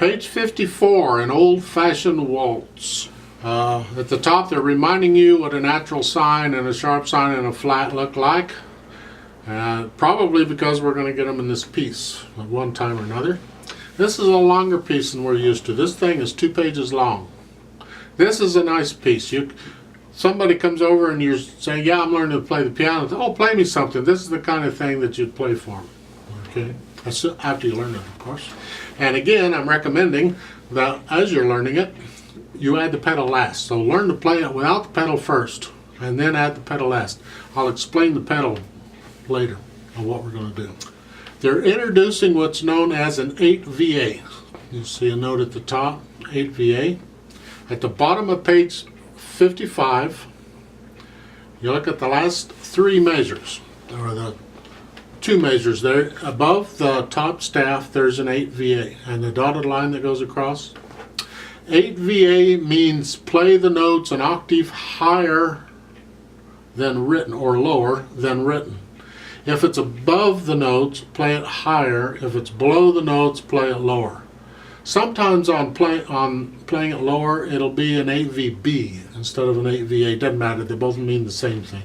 Page 54, an old-fashioned waltz. At the top, they're reminding you what a natural sign and a sharp sign and a flat look like. Probably because we're going to get them in this piece at one time or another. This is a longer piece than we're used to. This thing is 2 pages long. This is a nice piece. Somebody comes over and you're saying, yeah, I'm learning to play the piano. Oh, play me something. This is the kind of thing that you'd play for them. Okay? That's after you learn it, of course. And again, I'm recommending that as you're learning it, you add the pedal last. So learn to play it without the pedal first, and then add the pedal last. I'll explain the pedal later on what we're going to do. They're introducing what's known as an 8VA. You see a note at the top, 8VA. At the bottom of page 55, you look at the last 3 measures, or the 2 measures there. Above the top staff, there's an 8VA, and the dotted line that goes across. 8VA means play the notes an octave higher than written, or lower than written. If it's above the notes, play it higher. If it's below the notes, play it lower. Sometimes on playing it lower, it'll be an 8VB instead of an 8VA. Doesn't matter, they both mean the same thing.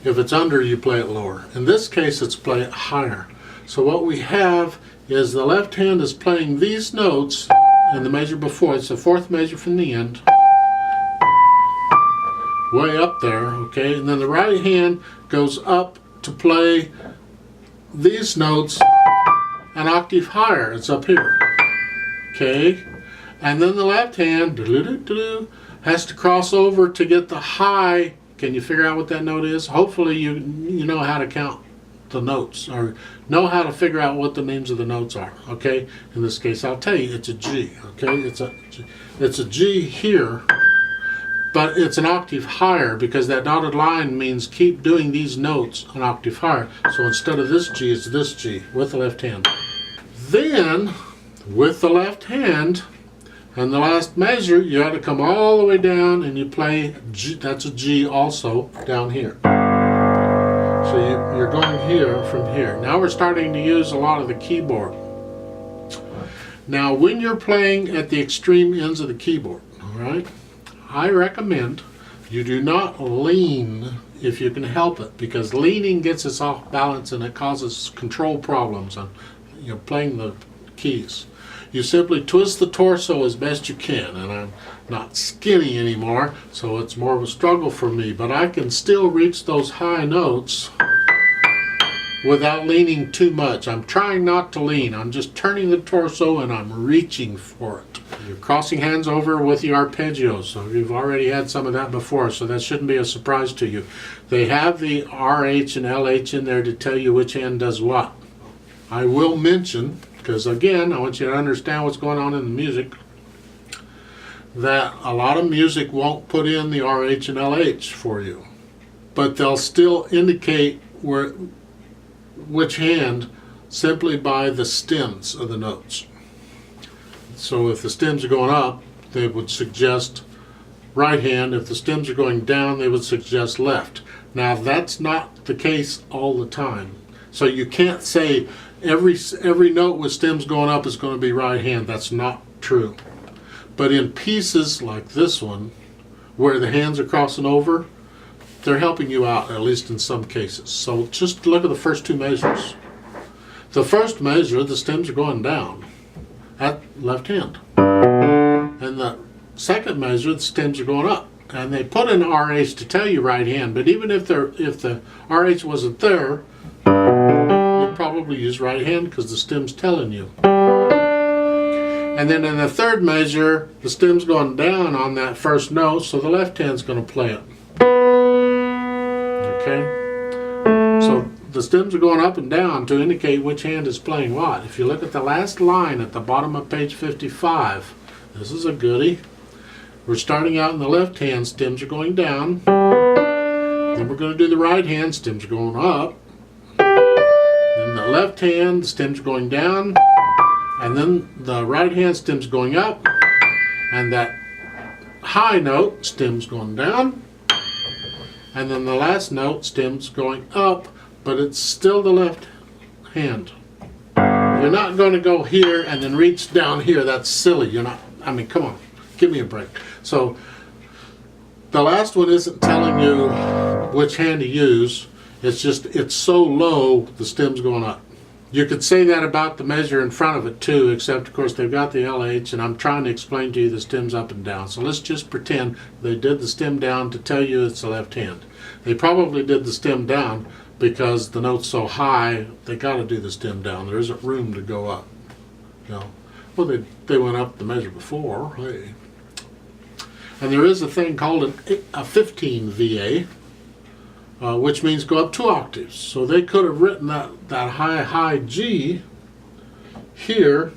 If it's under, you play it lower. In this case, it's play it higher. So what we have is the left hand is playing these notes in the measure before. It's the 4th measure from the end, way up there, okay? And then the right hand goes up to play these notes an octave higher. It's up here, okay? And then the left hand has to cross over to get the high. Can you figure out what that note is? Hopefully you know how to count the notes, or know how to figure out what the names of the notes are, okay? In this case, I'll tell you, it's a G, okay? It's a G here, but it's an octave higher because that dotted line means keep doing these notes an octave higher. So instead of this G, it's this G with the left hand. Then, with the left hand, and the last measure, you have to come all the way down and you play G, that's a G also, down here. So you're going here from here. Now we're starting to use a lot of the keyboard. Now when you're playing at the extreme ends of the keyboard, all right, I recommend you do not lean if you can help it, because leaning gets us off balance and it causes control problems on playing the keys. You simply twist the torso as best you can, and I'm not skinny anymore, so it's more of a struggle for me, but I can still reach those high notes without leaning too much. I'm trying not to lean. I'm just turning the torso and I'm reaching for it. You're crossing hands over with the arpeggios, so you've already had some of that before, so that shouldn't be a surprise to you. They have the RH and LH in there to tell you which hand does what. I will mention, because again, I want you to understand what's going on in the music, that a lot of music won't put in the RH and LH for you, but they'll still indicate which hand simply by the stems of the notes. So if the stems are going up, they would suggest right hand. If the stems are going down, they would suggest left. Now that's not the case all the time. So you can't say every note with stems going up is going to be right hand. That's not true. But in pieces like this one, where the hands are crossing over, they're helping you out, at least in some cases. So just look at the first 2 measures. The first measure, the stems are going down at left hand. And the second measure, the stems are going up. And they put in RH to tell you right hand, but even if the RH wasn't there, you'd probably use right hand because the stem's telling you. And then in the third measure, the stem's going down on that first note, so the left hand's going to play it. Okay? So the stems are going up and down to indicate which hand is playing what. If you look at the last line at the bottom of page 55, this is a goodie. We're starting out in the left hand, stems are going down. Then we're going to do the right hand, stems are going up. Then the left hand, the stems are going down. And then the right hand, stems going up. And that high note, stems going down. And then the last note, stems going up, but it's still the left hand. You're not going to go here and then reach down here. That's silly. You're not, I mean, come on, give me a break. So the last one isn't telling you which hand to use. It's just, it's so low, the stem's going up. You could say that about the measure in front of it too, except of course they've got the LH, and I'm trying to explain to you the stem's up and down. So let's just pretend they did the stem down to tell you it's the left hand. They probably did the stem down because the note's so high, they got to do the stem down. There isn't room to go up. You know? Well, they went up the measure before. Hey. And there is a thing called a 15 VA, which means go up 2 octaves. So they could have written that high G here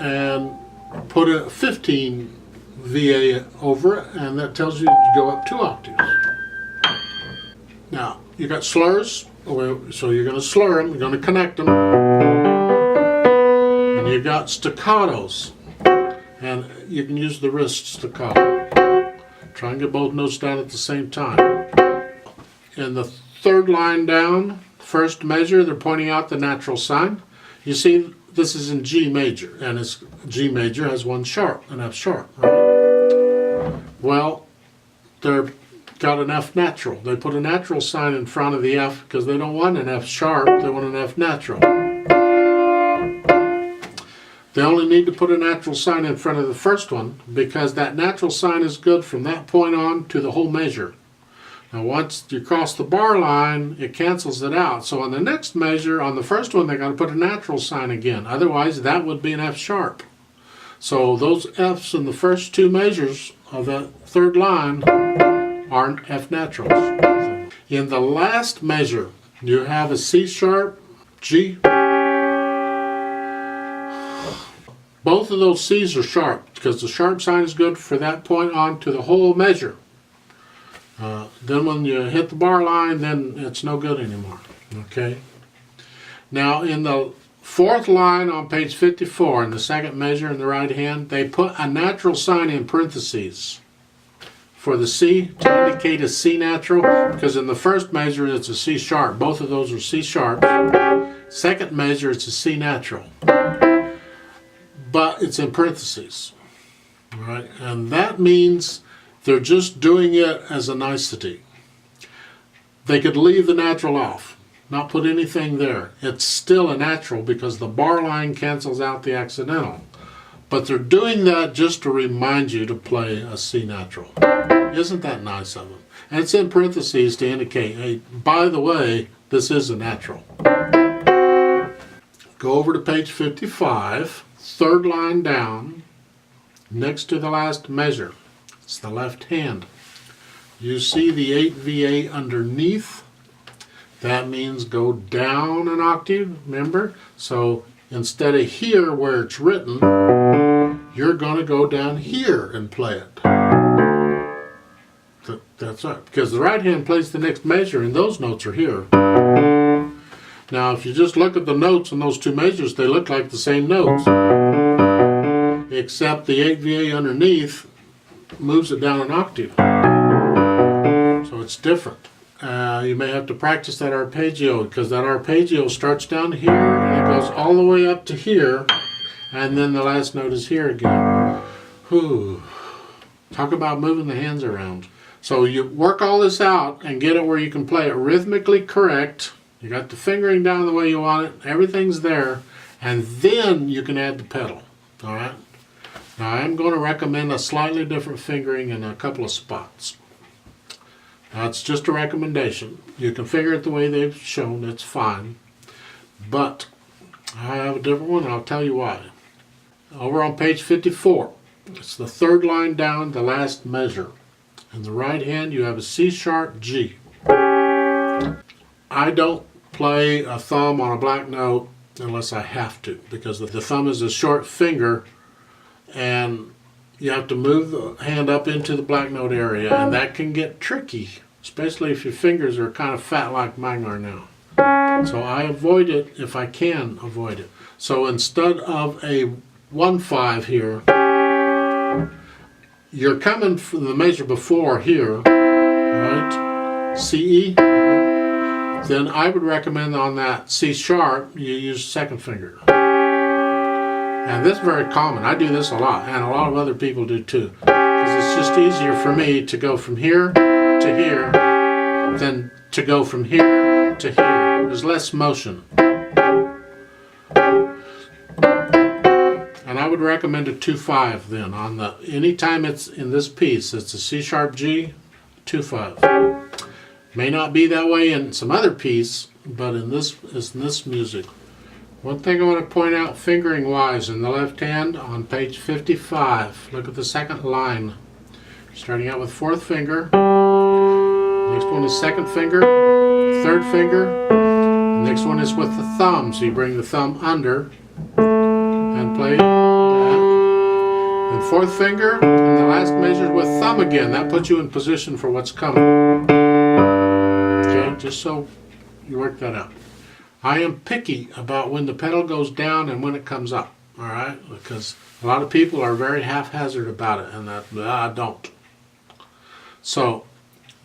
and put a 15 VA over it, and that tells you to go up 2 octaves. Now, you got slurs, so you're going to slur them, you're going to connect them. And you got staccatos, and you can use the wrist staccato. Try and get both notes down at the same time. In the third line down, first measure, they're pointing out the natural sign. You see, this is in G major, and it's G major has one sharp, an F sharp, right? Well, they've got an F natural. They put a natural sign in front of the F because they don't want an F sharp, they want an F natural. They only need to put a natural sign in front of the first one because that natural sign is good from that point on to the whole measure. Now once you cross the bar line, it cancels it out. So on the next measure, on the first one, they're going to put a natural sign again. Otherwise, that would be an F sharp. So those Fs in the first 2 measures of that third line aren't F naturals. In the last measure, you have a C sharp, G. Both of those C's are sharp because the sharp sign is good for that point on to the whole measure. Then when you hit the bar line, then it's no good anymore. Okay. Now in the 4th line on page 54, in the second measure in the right hand, they put a natural sign in parentheses for the C to indicate a C natural, because in the first measure it's a C sharp. Both of those are C sharps. Second measure it's a C natural. But it's in parentheses, right? And that means they're just doing it as a nicety. They could leave the natural off, not put anything there. It's still a natural because the bar line cancels out the accidental. But they're doing that just to remind you to play a C natural. Isn't that nice of them? And it's in parentheses to indicate, hey, by the way, this is a natural. Go over to page 55. Third line down, next to the last measure, it's the left hand. You see the 8 VA underneath. That means go down an octave, remember? So instead of here where it's written, you're going to go down here and play it. That's right, because the right hand plays the next measure and those notes are here. Now, if you just look at the notes in those 2 measures, they look like the same notes. Except the 8 VA underneath moves it down an octave. So it's different. You may have to practice that arpeggio, because that arpeggio starts down here and it goes all the way up to here, and then the last note is here again. Whew. Talk about moving the hands around. So you work all this out and get it where you can play it rhythmically correct. You got the fingering down the way you want it, everything's there, and then you can add the pedal. All right? Now I'm going to recommend a slightly different fingering in a couple of spots. Now it's just a recommendation. You can finger it the way they've shown, it's fine. But I have a different one and I'll tell you why. Over on page 54, it's the third line down, the last measure. In the right hand you have a C sharp G. I don't play a thumb on a black note unless I have to, because the thumb is a short finger and you have to move the hand up into the black note area, and that can get tricky, especially if your fingers are kind of fat like mine are now. So I avoid it if I can avoid it. So instead of a 1-5 here, you're coming from the measure before here, right? CE. then I would recommend on that C sharp you use second finger. And this is very common. I do this a lot, and a lot of other people do too. Because it's just easier for me to go from here to here than to go from here to here. There's less motion. And I would recommend a 2-5 then on the, anytime it's in this piece, it's a C sharp G, 2-5. May not be that way in some other piece, but in this music. One thing I want to point out fingering wise in the left hand on page 55, look at the second line. Starting out with fourth finger, next one is second finger, third finger, the next one is with the thumb, so you bring the thumb under and play that. Then fourth finger, and the last measure with thumb again. That puts you in position for what's coming. Okay, just so you work that out. I am picky about when the pedal goes down and when it comes up, all right? Because a lot of people are very haphazard about it, and that I don't. So,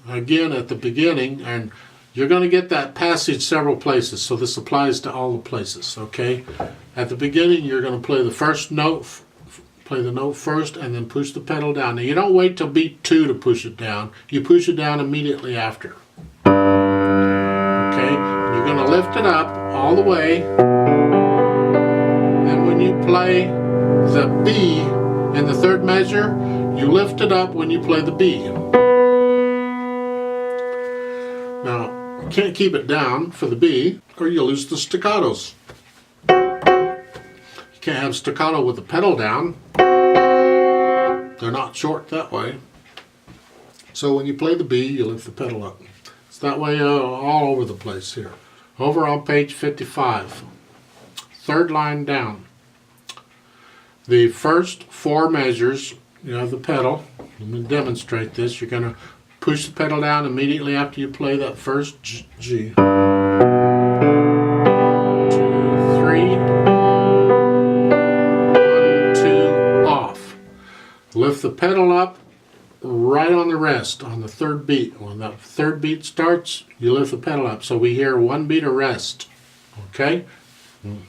again, at the beginning, and you're going to get that passage several places, so this applies to all the places, okay? At the beginning, you're going to play the first note, play the note first, and then push the pedal down. Now, you don't wait till beat 2 to push it down. You push it down immediately after. Okay? You're going to lift it up all the way, and when you play the B in the third measure, you lift it up when you play the B. Now, you can't keep it down for the B, or you lose the staccatos. You can't have staccato with the pedal down. They're not short that way. So when you play the B, you lift the pedal up. It's that way all over the place here. Over on page 55, third line down. The first 4 measures, you have the pedal. I'm going to demonstrate this. You're going to push the pedal down immediately after you play that first G. 2, 3. 1, 2, off. Lift the pedal up right on the rest, on the third beat. When that third beat starts, you lift the pedal up. So we hear 1 beat of rest. Okay?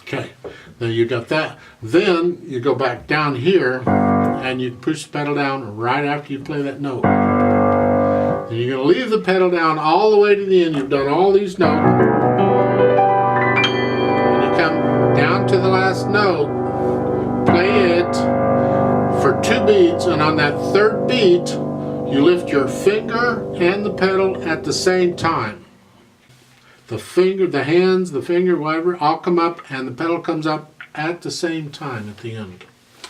Okay. Then you got that. Then you go back down here and you push the pedal down right after you play that note. And you're going to leave the pedal down all the way to the end. You've done all these notes. And you come down to the last note, play it for 2 beats, and on that third beat, you lift your finger and the pedal at the same time. The finger, the hands, the finger, whatever, all come up, and the pedal comes up at the same time at the end.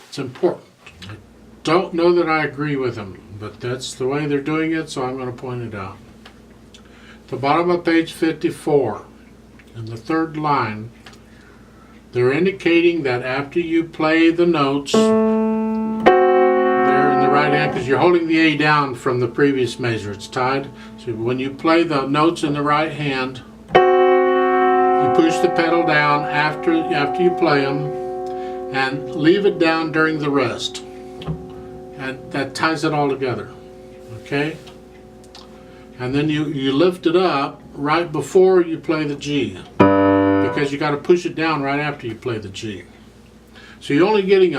It's important. I don't know that I agree with them, but that's the way they're doing it, so I'm going to point it out. At the bottom of page 54, in the third line, they're indicating that after you play the notes, right hand, because you're holding the A down from the previous measure. It's tied. So when you play the notes in the right hand, you push the pedal down after you play them and leave it down during the rest. And that ties it all together. Okay? And then you lift it up right before you play the G, because you got to push it down right after you play the G. So you're only getting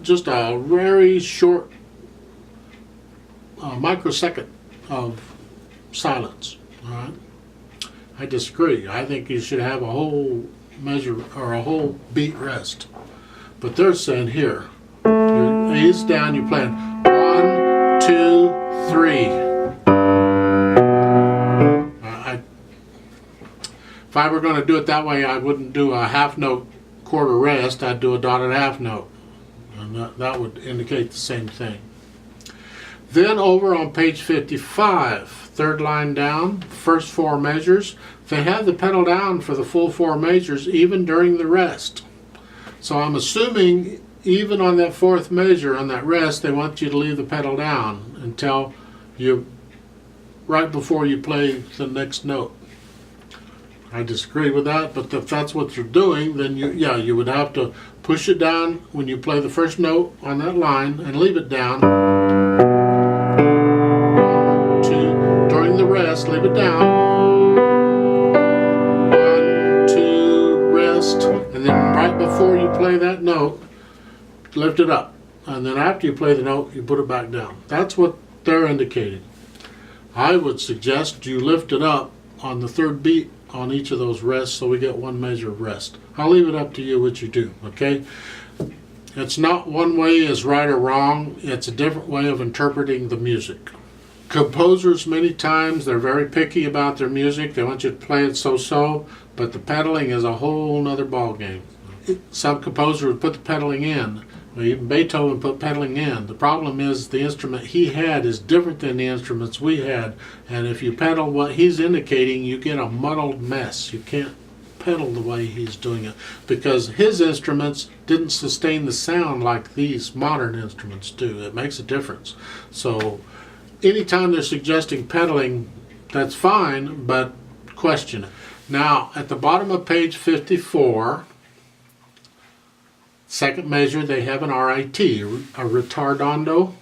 just a very short microsecond of silence. All right? I disagree. I think you should have a whole measure or a whole beat rest. But they're saying here, your A is down, you're playing 1, 2, 3. If I were going to do it that way, I wouldn't do a half note quarter rest. I'd do a dotted half note, and that would indicate the same thing. Then over on page 55, third line down, first 4 measures, they have the pedal down for the full 4 measures even during the rest. So I'm assuming even on that 4th measure, on that rest, they want you to leave the pedal down until right before you play the next note. I disagree with that, but if that's what you're doing, then you would have to push it down when you play the first note on that line and leave it down. 1, 2, during the rest, leave it down. rest, and then right before you play that note, lift it up. And then after you play the note, you put it back down. That's what they're indicating. I would suggest you lift it up on the third beat on each of those rests so we get one measure of rest. I'll leave it up to you what you do, okay? It's not one way is right or wrong. It's a different way of interpreting the music. Composers, many times, they're very picky about their music. They want you to play it so-so, but the pedaling is a whole nother ball game. Some composer would put the pedaling in. Even Beethoven put pedaling in. The problem is the instrument he had is different than the instruments we had, and if you pedal what he's indicating, you get a muddled mess. You can't pedal the way he's doing it because his instruments didn't sustain the sound like these modern instruments do. It makes a difference. So anytime they're suggesting pedaling, that's fine, but question it. Now, at the bottom of page 54, second measure, they have an RIT, a retardando,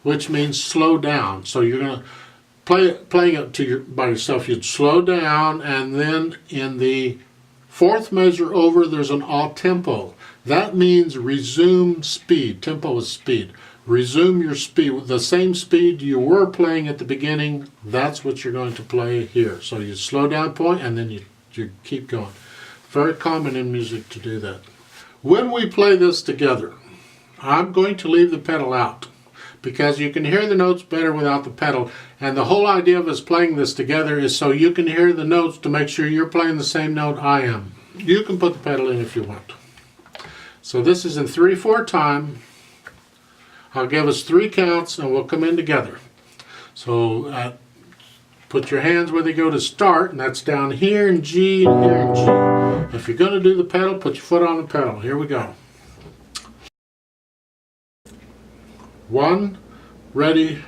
which means slow down. So you're going to playing it by yourself. You'd slow down, and then in the fourth measure over, there's an all tempo. That means resume speed. Tempo is speed. Resume your speed with the same speed you were playing at the beginning. That's what you're going to play here. So you slow down point, and then you keep going. Very common in music to do that. When we play this together, I'm going to leave the pedal out because you can hear the notes better without the pedal. And the whole idea of us playing this together is so you can hear the notes to make sure you're playing the same note I am. You can put the pedal in if you want. So this is in 3/4 time. I'll give us 3 counts and we'll come in together. So put your hands where they go to start, and that's down here in G and here in G. If you're going to do the pedal, put your foot on the pedal. Here we go. 1, ready,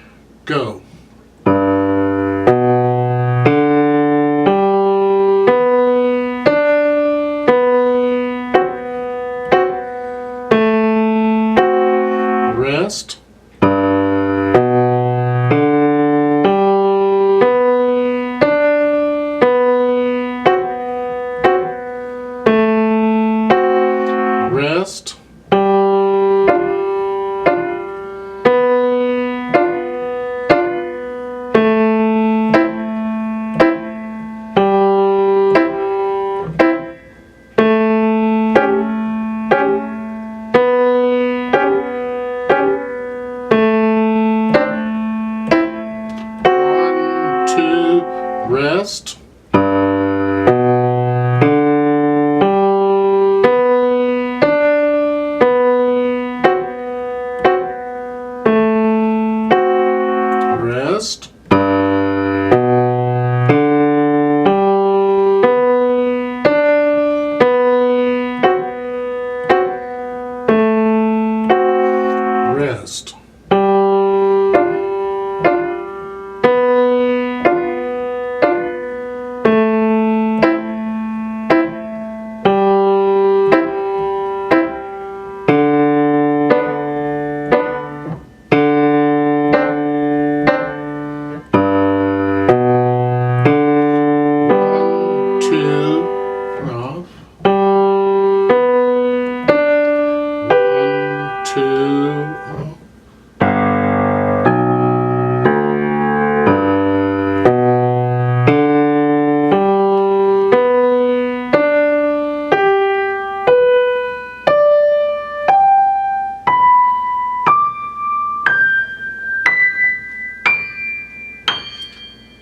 go. Rest. Rest. Rest. Rest. Rest.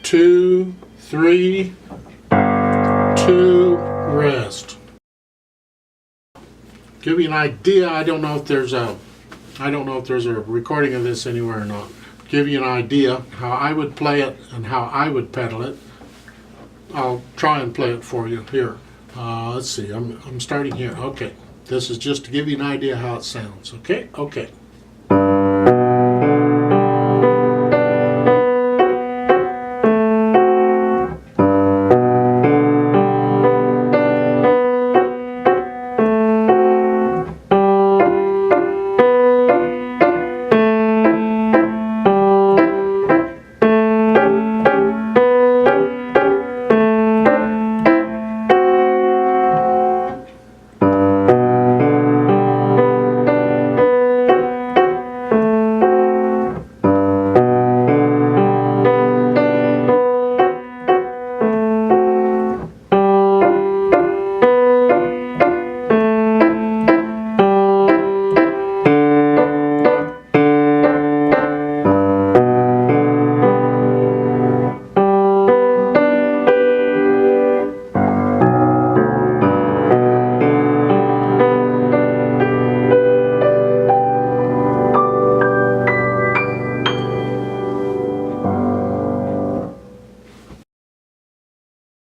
2, 3, 2, rest. Give you an idea. I don't know if there's a recording of this anywhere or not. Give you an idea how I would play it and how I would pedal it. I'll try and play it for you here. Let's see. I'm starting here. Okay. This is just to give you an idea how it sounds. Okay.